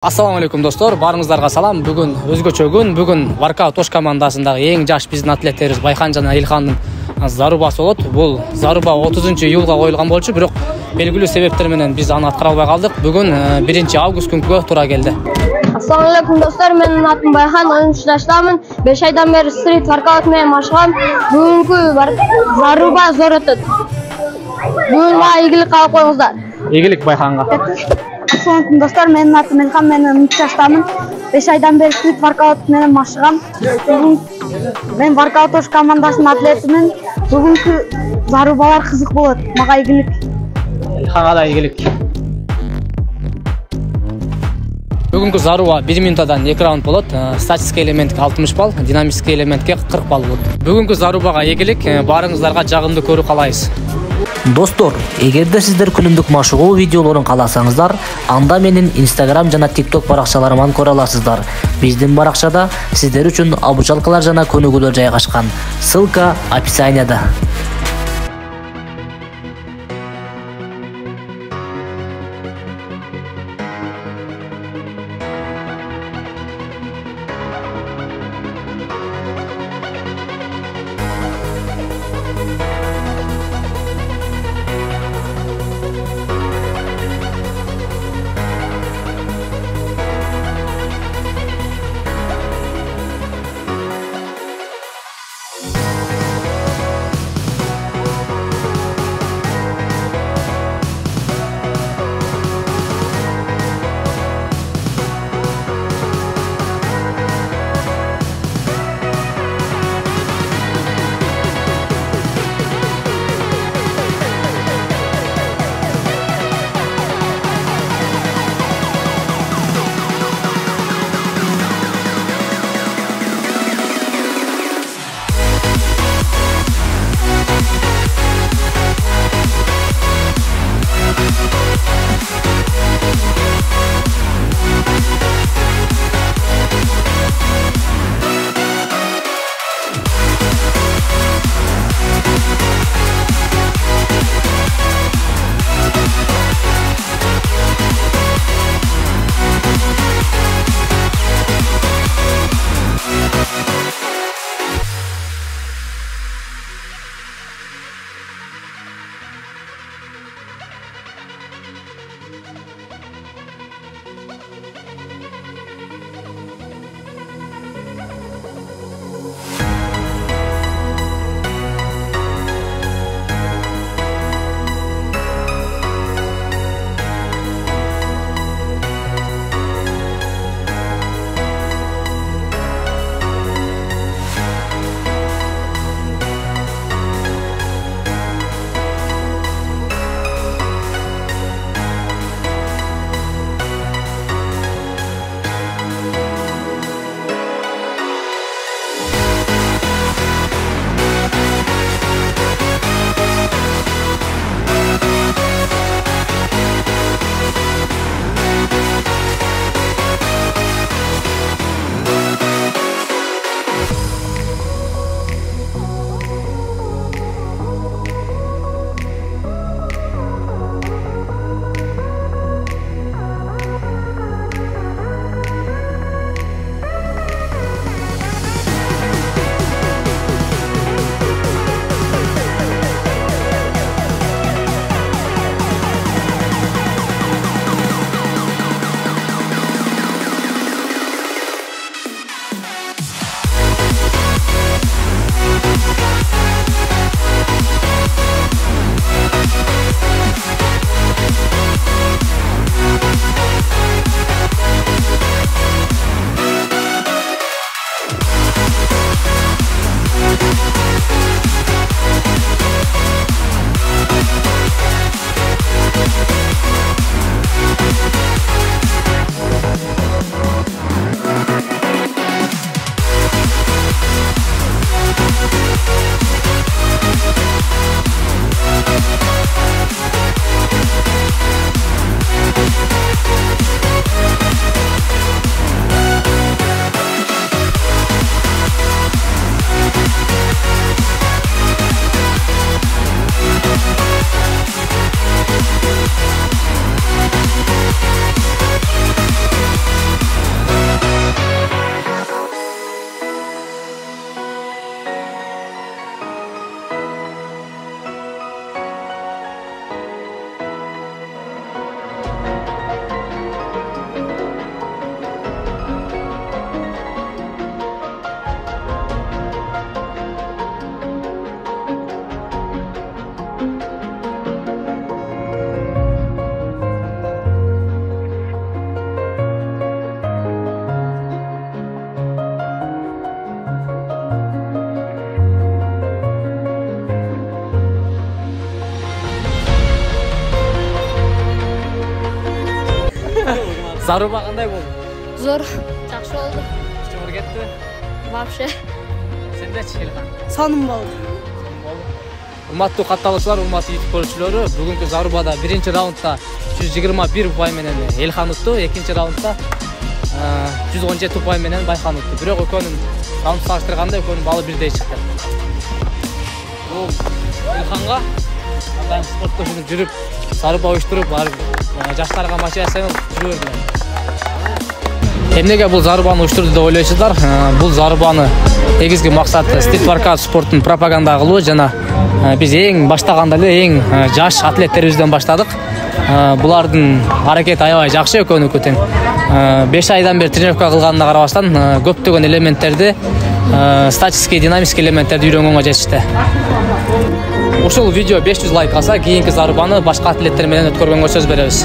Assalamu алейкум достор, барыңыздарга салам. Бүгүн өзгөчө күн. Бүгүн Воркаут Ош командасындагы эң жаш биздин атлеттерибиз Байхан жана Илхандын зарубасы болот. Бул заруба 30-июлга коюлган болчу, бирок белгилүү себептер менен биз аны аткара албай калдык. Бүгүн 1-август күнгө туура келди. Assalamu alaikum dostlar, men atым Байхан, 13 жаштамын. 5 айдан бери стрит воркаут менен машыгам. Бүгүнкү заруба зор өтөт. Бүгүн мага ийгилик кылып коюңуздар. Ийгилик Байханга. Assalamu alaikum dostlar, men atым Илхан, мен 13 жаштамын. 5 айдан бери стрит воркаут менен машыгам. Мен Воркаут Ош командасынын атлетимин. Бүгүнкү зарубалар кызык болот. Мага ийгилик. Илханга да ийгилик. Бүгүнкү заруба 1 минутадан 2 раунд болот. Статистик элементке 60 балл, динамистик элементке 40 балл болот. Бүгүнкү зарубага ийгилик, баарыңыздарга жагымдуу көрүү каалайбыз. Достор, эгерде сиздер күнүмдүк машыгуу видеолорун кааласаңыздар, анда менин Instagram жана TikTok баракчаларыман көрө аласыздар. Биздин баракчада сиздер үчүн обучалкалар жана көнүгүүлөр жайгашкан. Ссылка описанияда. Заруба кандай болду? Зор, жакшы болду. Чоңур кетти. Вообще. Сендечи Илхан? Сонун болду. Урматтуу катталуучулар, урматтуу YouTube көрүүчүлөрү, бүгүнкү Зарубада 1-раундда 121 упай менен Элхан утту, 2-раундда 117 упай менен Байхан утту. Бирок экөөнүн раунд салыштырганда экөөнүн балы бирдей чыкты. Бул Элханга атайын спорттошуп жүрүп, Заруба уюштуруп, жаштарга мотивация жүрүп бердилер. Эмнеге бул Зарубаны уюштурду деп ойлойсуздар? Бул Зарубаны негизги максаты стрит воркаут спортун пропаганда кылуу жана биз эң баштаганда эле эң жаш атлеттерибизден баштадык. Булардын аракети аябай жакшы, экөөнүкү тең. 5 айдан бери тренировка кылганына карабастан көптөгөн элементтерди, статический, динамический элементтерди үйрөнгөнгө жетишти. Ушул видео 500 лайк алса, кийинки Зарубаны башка атлеттер менен өткөргөнгө сөз беребиз.